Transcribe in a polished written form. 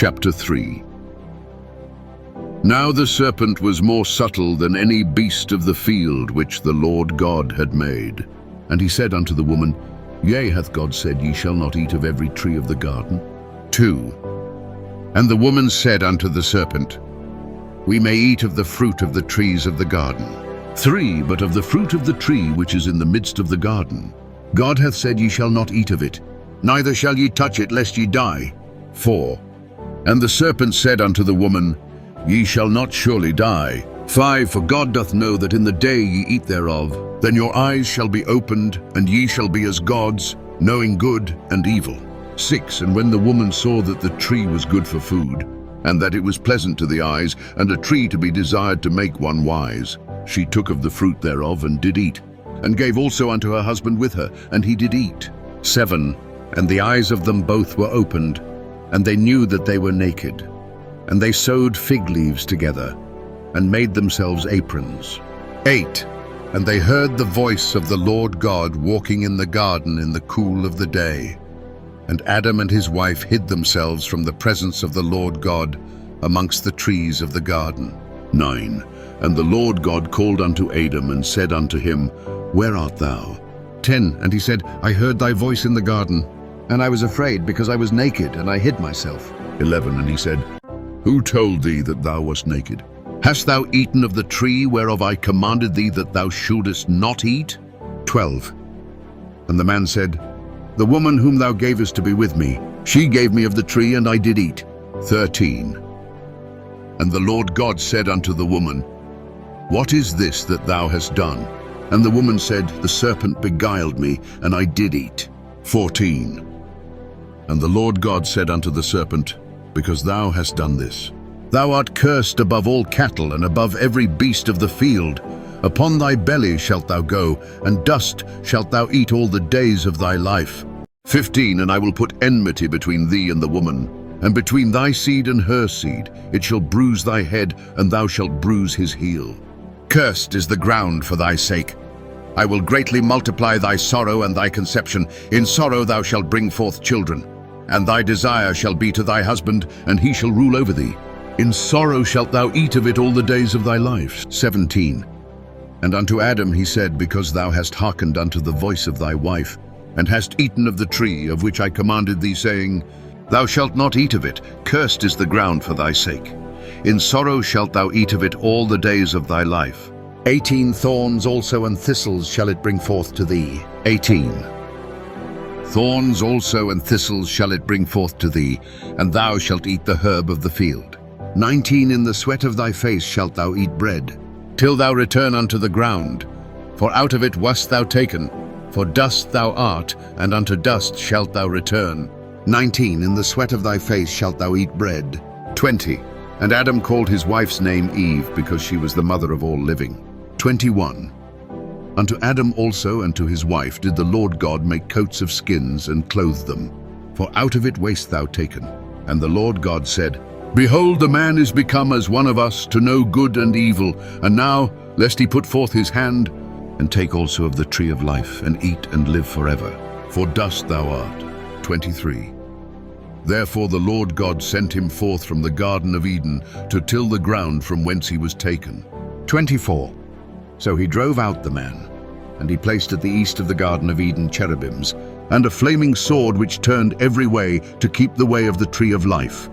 Chapter 3. Now the serpent was more subtle than any beast of the field which the Lord God had made. And he said unto the woman, Yea, hath God said, Ye shall not eat of every tree of the garden? 2. And the woman said unto the serpent, We may eat of the fruit of the trees of the garden. 3. But of the fruit of the tree which is in the midst of the garden, God hath said, Ye shall not eat of it, neither shall ye touch it, lest ye die. 4. And the serpent said unto the woman, Ye shall not surely die. 5. For God doth know that in the day ye eat thereof, then your eyes shall be opened, and ye shall be as gods, knowing good and evil. 6. And when the woman saw that the tree was good for food, and that it was pleasant to the eyes, and a tree to be desired to make one wise, she took of the fruit thereof, and did eat, and gave also unto her husband with her, and he did eat. 7. And the eyes of them both were opened, and they knew that they were naked. And they sewed fig leaves together, and made themselves aprons. 8. And they heard the voice of the Lord God walking in the garden in the cool of the day. And Adam and his wife hid themselves from the presence of the Lord God amongst the trees of the garden. 9. And the Lord God called unto Adam, and said unto him, Where art thou? 10. And he said, I heard thy voice in the garden, and I was afraid, because I was naked, and I hid myself. 11. And he said, Who told thee that thou wast naked? Hast thou eaten of the tree whereof I commanded thee that thou shouldest not eat? 12. And the man said, The woman whom thou gavest to be with me, she gave me of the tree, and I did eat. 13. And the Lord God said unto the woman, What is this that thou hast done? And the woman said, The serpent beguiled me, and I did eat. 14. And the Lord God said unto the serpent, Because thou hast done this, thou art cursed above all cattle, and above every beast of the field. Upon thy belly shalt thou go, and dust shalt thou eat all the days of thy life. 15. And I will put enmity between thee and the woman, and between thy seed and her seed. It shall bruise thy head, and thou shalt bruise his heel. Cursed is the ground for thy sake. I will greatly multiply thy sorrow and thy conception. In sorrow thou shalt bring forth children. And thy desire shall be to thy husband, and he shall rule over thee. In sorrow shalt thou eat of it all the days of thy life. 17. And unto Adam he said, Because thou hast hearkened unto the voice of thy wife, and hast eaten of the tree of which I commanded thee, saying, Thou shalt not eat of it, cursed is the ground for thy sake. In sorrow shalt thou eat of it all the days of thy life. 18. Thorns also and thistles shall it bring forth to thee. 18. Thorns also and thistles shall it bring forth to thee, and thou shalt eat the herb of the field. 19. In the sweat of thy face shalt thou eat bread, till thou return unto the ground. For out of it wast thou taken, for dust thou art, and unto dust shalt thou return. 19. In the sweat of thy face shalt thou eat bread. 20. And Adam called his wife's name Eve, because she was the mother of all living. 21. Unto Adam also and to his wife did the Lord God make coats of skins, and clothe them. For out of it wast thou taken. And the Lord God said, Behold, the man is become as one of us, to know good and evil. And now, lest he put forth his hand, and take also of the tree of life, and eat and live forever. For dust thou art. 23. Therefore the Lord God sent him forth from the Garden of Eden, to till the ground from whence he was taken. 24. So he drove out the man, and he placed at the east of the Garden of Eden cherubims, and a flaming sword which turned every way to keep the way of the tree of life.